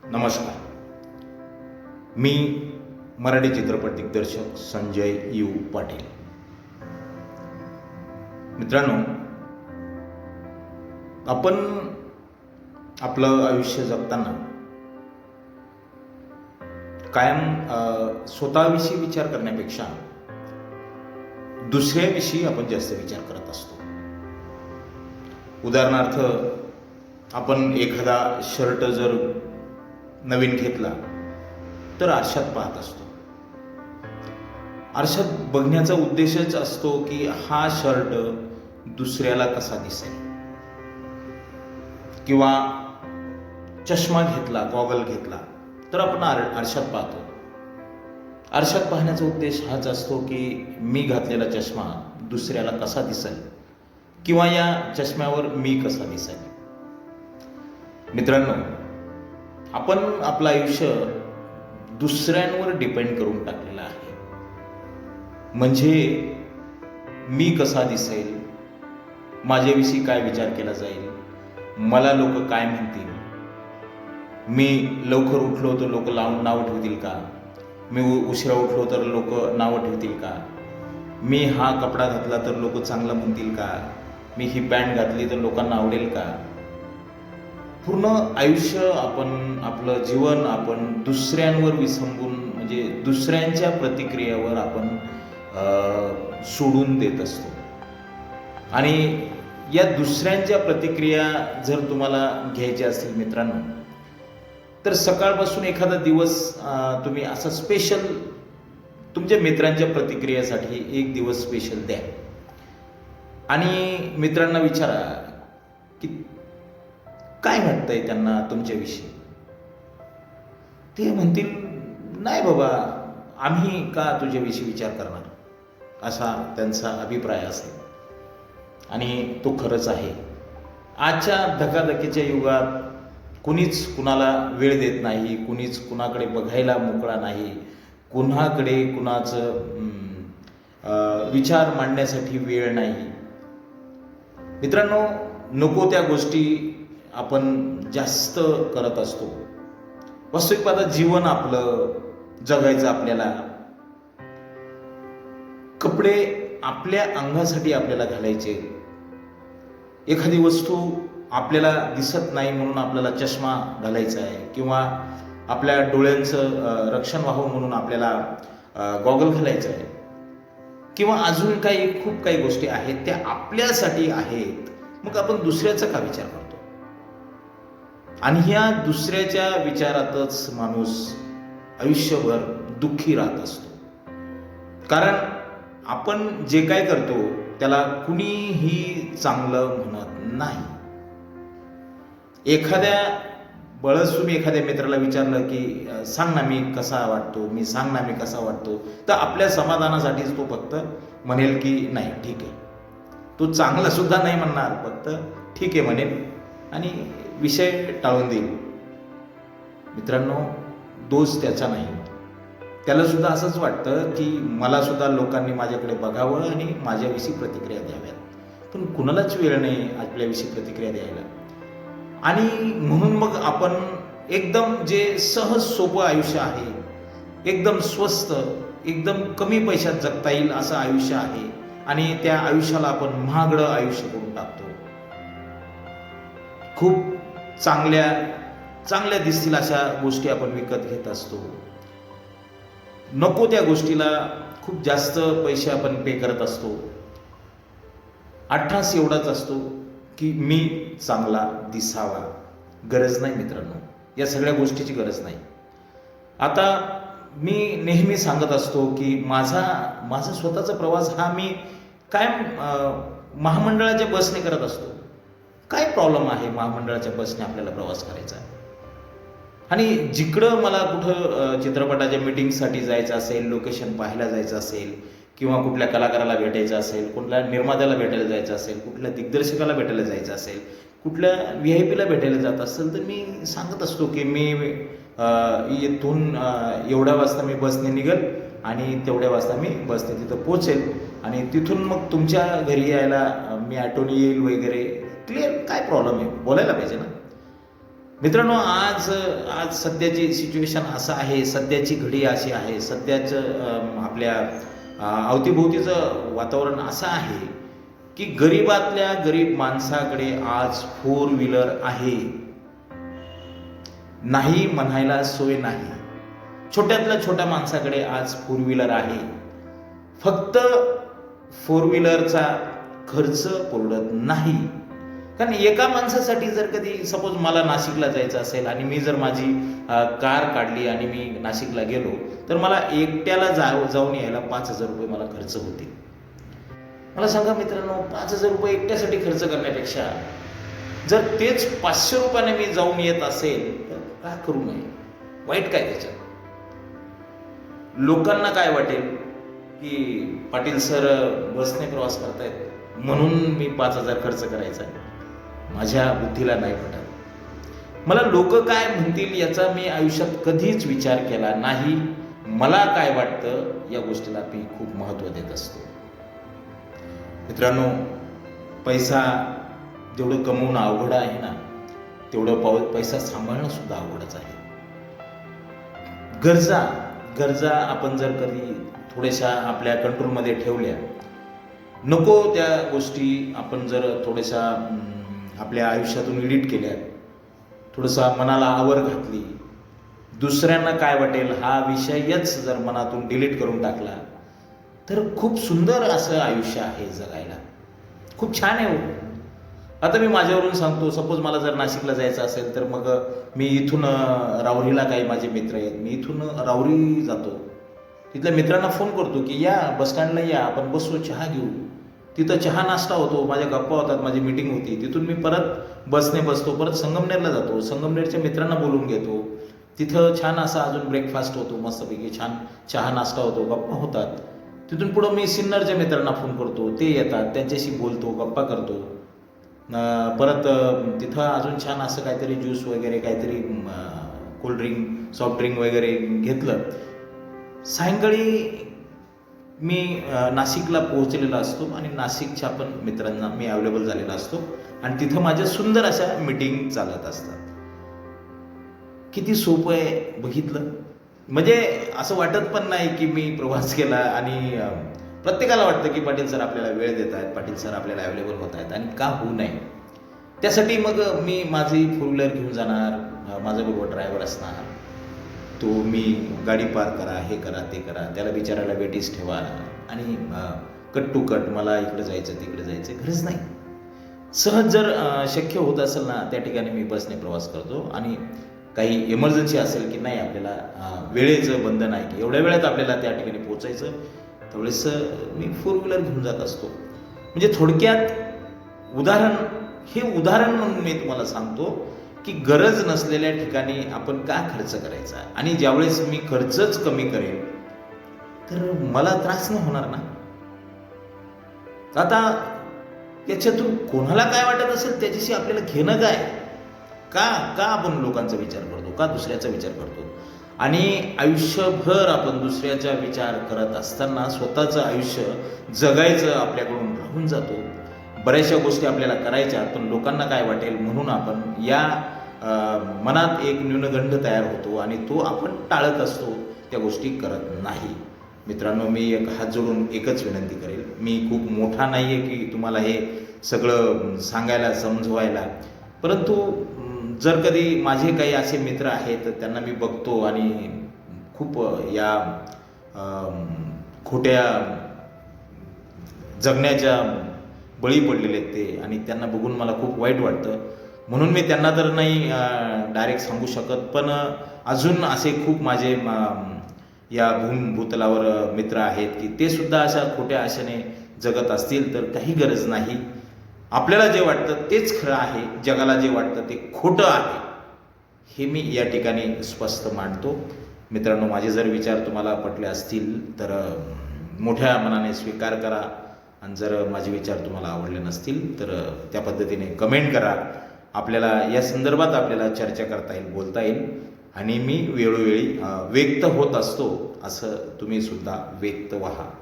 नमस्कार. मी मराठी चित्रपट दिग्दर्शक संजय यू पाटील. मित्रांनो, आपण आपलं आयुष्य जगताना कायम स्वतःविषयी विचार करण्यापेक्षा दुसऱ्याविषयी आपण जास्त विचार करत असतो. उदाहरणार्थ, आपण एखादा शर्ट जर नवीन घेतला तर आरशात पाहत असतो. आरशात बघण्याचा उद्देशच असतो की हा शर्ट दुसऱ्याला कसा दिसेल, किंवा चष्मा घेतला, गॉगल घेतला तर आपण आरशात पाहतो. आरशात पाहण्याचा उद्देश हाच असतो की मी घातलेला चष्मा दुसऱ्याला कसा दिसेल, किंवा या चष्म्यावर मी कसा दिसेल. मित्रांनो, आपण आपलं आयुष्य दुसऱ्यांवर डिपेंड करून टाकलेलं आहे. म्हणजे मी कसा दिसेल, माझ्याविषयी काय विचार केला जाईल, मला लोक काय म्हणतील, मी लवकर उठलो तर लोक नाव ठेवतील का, मी उशिरा उठलो तर लोक नावं ठेवतील का, मी हा कपडा घातला तर लोक चांगलं म्हणतील का, मी ही पॅन्ट घातली तर लोकांना आवडेल का. पूर्ण आयुष्य आपलं जीवन आपण दुसऱ्यांवर विसंबून, म्हणजे दुसऱ्यांच्या प्रतिक्रियेवर आपण सोडून देत असतो. आणि या दुसऱ्यांच्या प्रतिक्रिया जर तुम्हाला घ्यायच्या असतील मित्रांनो, तर सकाळपासून एखादा दिवस तुम्ही असा स्पेशल तुमच्या मित्रांच्या प्रतिक्रियेसाठी एक दिवस स्पेशल द्या. आणि मित्रांना विचारा की काय वाटतंय त्यांना तुमच्याविषयी. ते म्हणतील, नाही बाबा, आम्ही का तुझ्याविषयी विचार करणार, असा त्यांचा अभिप्राय असेल. आणि तो खरंच आहे. आजच्या धकाधकीच्या युगात कुणीच कुणाला वेळ देत नाही, कुणीच कुणाकडे बघायला मोकळा नाही, कुणाकडे कुणाचं विचार मांडण्यासाठी वेळ नाही. मित्रांनो, नको त्या गोष्टी आपण जास्त करत असतो. वास्तविक पाहता जीवन आपलं जगायचं आपल्याला. कपडे आपल्या अंगासाठी आपल्याला घालायचे. एखादी वस्तू आपल्याला दिसत नाही म्हणून आपल्याला चष्मा घालायचा आहे, किंवा आपल्या डोळ्यांचं रक्षण व्हावं म्हणून आपल्याला गॉगल घालायचं आहे, किंवा अजून खूप काही गोष्टी आहेत त्या आपल्यासाठी आहेत. मग आपण दुसऱ्याचा का विचार करतो. आणि ह्या दुसऱ्याच्या विचारातच माणूस आयुष्यभर दुःखी राहत असतो. कारण आपण जे काय करतो त्याला कुणीही चांगलं म्हणत नाही. तुम्ही एखाद्या मित्राला विचारलं की सांग ना मी कसा वाटतो, तर आपल्या समाधानासाठीच तो फक्त म्हणेल की नाही ठीक आहे. तो चांगला सुद्धा नाही म्हणणार, फक्त ठीक आहे म्हणेल आणि विषय टाळून देईल. मित्रांनो, दोष त्याचा नाही. त्याला सुद्धा असंच वाटतं की मला सुद्धा लोकांनी माझ्याकडे बघावं आणि माझ्याविषयी प्रतिक्रिया द्याव्यात. पण कुणालाच वेळ नाही आपल्याविषयी प्रतिक्रिया द्यायला. आणि म्हणून मग आपण एकदम जे सहज सोपं आयुष्य आहे, एकदम स्वस्त, एकदम कमी पैशात जगता येईल असं आयुष्य आहे, आणि त्या आयुष्याला आपण महागडं आयुष्य करून टाकतो. खूप चांगल्या दिसतील अशा गोष्टी आपण विकत घेत असतो. नको त्या गोष्टीला खूप जास्त पैसे आपण पे करत असतो. अट्टास एवढाच असतो की मी चांगला दिसावा. गरज नाही मित्रांनो, या सगळ्या गोष्टीची गरज नाही. आता मी नेहमी सांगत असतो की माझा स्वतःचा प्रवास हा मी कायम महामंडळाच्या बसने करत असतो. काय प्रॉब्लेम आहे महामंडळाच्या बसने आपल्याला प्रवास करायचा. आणि जिकडं मला कुठं चित्रपटाच्या मीटिंगसाठी जायचं असेल, लोकेशन पाहायला जायचं असेल, किंवा कुठल्या कलाकाराला भेटायचं असेल, कुठल्या निर्मात्याला भेटायला जायचं असेल, कुठल्या दिग्दर्शकाला भेटायला जायचं असेल, कुठल्या VIP ला भेटायला जात असेल, तर मी सांगत असतो की मी इथून एवढ्या वाजता मी बसने निघेल आणि तेवढ्या वाजता मी बसने तिथं पोहोचेल, आणि तिथून मग तुमच्या घरी यायला मी ऑटोने येईल वगैरे. क्लिअर, काय प्रॉब्लेम आहे, बोलायला पाहिजे ना. मित्रांनो, आज आज सध्याची सिच्युएशन असं आहे, सध्याची घडी अशी आहे, सध्याचं आपल्या अवतीभोवतीचं वातावरण असं आहे की गरीबातल्या गरीब माणसाकडे आज फोर व्हीलर आहे, नाही म्हणायला सोय नाही. छोट्यातल्या छोट्या माणसाकडे आज फोर व्हीलर आहे. फक्त फोर व्हीलरचा खर्च परवडत नाही. कारण एका माणसासाठी जर कधी सपोज मला नाशिकला जायचं असेल आणि मी जर माझी कार काढली आणि मी नाशिकला गेलो, तर मला एकट्याला जाऊन यायला 5,000 रुपये मला खर्च होते. मला सांगा मित्रांनो, 5,000 रुपये एकट्यासाठी खर्च करण्यापेक्षा जर तेच 500 रुपयाने मी जाऊन येत असेल तर का करू नये? वाईट काय त्याच्यात? लोकांना काय वाटेल की पाटील सर बसने प्रवास करतायत म्हणून मी 5,000 खर्च करायचा आहे. माझ्या बुद्धीला नाही पटत. मला लोक काय म्हणतील याचा मी आयुष्यात कधीच विचार केला नाही. मला काय वाटतं या गोष्टीला मी खूप महत्त्व देत असतो. मित्रांनो, पैसा जेवढं कमवणं अवघड आहे ना, तेवढं पैसा सांभाळणं सुद्धा अवघडच आहे. गरजा आपण जर कधी थोड्याशा आपल्या कंट्रोलमध्ये ठेवल्या, नको त्या गोष्टी आपण जर थोड्याशा आपल्या आयुष्यातून एडिट केल्या, थोडंसं मनाला आवर घातली, दुसऱ्यांना काय वाटेल हा विषयच जर मनातून डिलीट करून टाकला, तर खूप सुंदर असं आयुष्य आहे जगायला. खूप छान आहे. आता मी माझ्यावरून सांगतो, सपोज मला जर नाशिकला जायचं असेल तर मग मी इथून राहुरीला काही माझे मित्र आहेत, मी इथून राहुरी जातो. तिथल्या मित्रांना फोन करतो की या बसस्टँडला या, आपण बसू, चहा घेऊ. तिथं चहा नाश्ता होतो, माझ्या गप्पा होतात, माझी मीटिंग होती. तिथून मी परत बसने बसतो, परत संगमनेरला जातो, संगमनेरच्या मित्रांना बोलून घेतो. तिथं छान असा अजून ब्रेकफास्ट होतो, मस्तपैकी छान चहा नाश्ता होतो, गप्पा होतात. तिथून पुढं मी सिन्नरच्या मित्रांना फोन करतो, ते येतात, त्यांच्याशी बोलतो, गप्पा करतो. परत तिथं अजून छान असं काहीतरी ज्यूस वगैरे, काहीतरी कोल्ड्रिंक, सॉफ्टड्रिंक वगैरे घेतलं. सायंकाळी मी नाशिकला पोहोचलेला असतो आणि नाशिकच्या पण मित्रांना मी अवेलेबल झालेला असतो आणि तिथं माझ्या सुंदर अशा मीटिंग चालत असतात. किती सोपं आहे बघितलं. म्हणजे असं वाटत पण नाही की मी प्रवास केला. आणि प्रत्येकाला वाटतं की पाटील सर आपल्याला वेळ देत आहेत, पाटील सर आपल्याला अवेलेबल होत आहेत, आणि का होऊ नये. त्यासाठी मग मी माझी फोर व्हीलर घेऊन जाणार, माझ्याबरोबर ड्रायव्हर असणार. तो मी गाडी पार करा, हे करा, ते करा, त्याला विचारायला वेटीस ठेवा आणि कट टू कट मला इकडे जायचं तिकडे जायचं गरज नाही. सहज जर शक्य होत असेल ना, त्या ठिकाणी मी बसने प्रवास करतो. आणि काही इमर्जन्सी असेल की नाही, आपल्याला वेळेचं बंधन आहे की एवढ्या वेळात आपल्याला त्या ठिकाणी पोहोचायचं, त्यावेळेस मी फोर व्हीलर घेऊन जात असतो. म्हणजे थोडक्यात उदाहरण म्हणून मी तुम्हाला सांगतो की गरज नसलेल्या ठिकाणी आपण का खर्च करायचा. आणि ज्यावेळेस मी खर्चच कमी करेल तर मला त्रास नाही होणार ना. आता याच्यातून कोणाला काय वाटत असेल त्याच्याशी आपल्याला घेणं काय. का आपण लोकांचा विचार करतो, का दुसऱ्याचा विचार करतो. आणि आयुष्यभर आपण दुसऱ्याचा विचार करत असताना स्वतःचं आयुष्य जगायचं आपल्याकडून राहून जातो. बऱ्याचशा गोष्टी आपल्याला करायच्या, पण लोकांना काय वाटेल म्हणून आपण या मनात एक न्यूनगंड तयार होतो आणि तो आपण टाळत असतो, त्या गोष्टी करत नाही. मित्रांनो, मी एक हात जोडून एकच विनंती करेल. मी खूप मोठा नाही आहे की तुम्हाला हे सगळं सांगायला, समजवायला. परंतु जर कधी माझे काही असे मित्र आहेत तर त्यांना मी बघतो आणि खूप या खोट्या जगण्याच्या बळी पडलेले आहेत ते, आणि त्यांना बघून मला खूप वाईट वाटतं. म्हणून मी त्यांना तर नाही डायरेक्ट सांगू शकत, पण अजून असे खूप माझे या भूतलावर मित्र आहेत की ते सुद्धा अशा खोट्या आशेने जगत असतील तर काही गरज नाही. आपल्याला जे वाटतं तेच खरं आहे, जगाला जे वाटतं ते खोटं आहे, हे मी या ठिकाणी स्पष्ट मांडतो. मित्रांनो, माझे जर विचार तुम्हाला पटले असतील तर मोठ्या मनाने स्वीकार करा, आणि जर माझे विचार तुम्हाला आवडले नसतील तर त्या पद्धतीने कमेंट करा. आपल्याला या संदर्भात आपल्याला चर्चा करता येईल, बोलता येईल. आणि मी वेळोवेळी व्यक्त होत असतो, असं तुम्ही सुद्धा व्यक्त व्हा.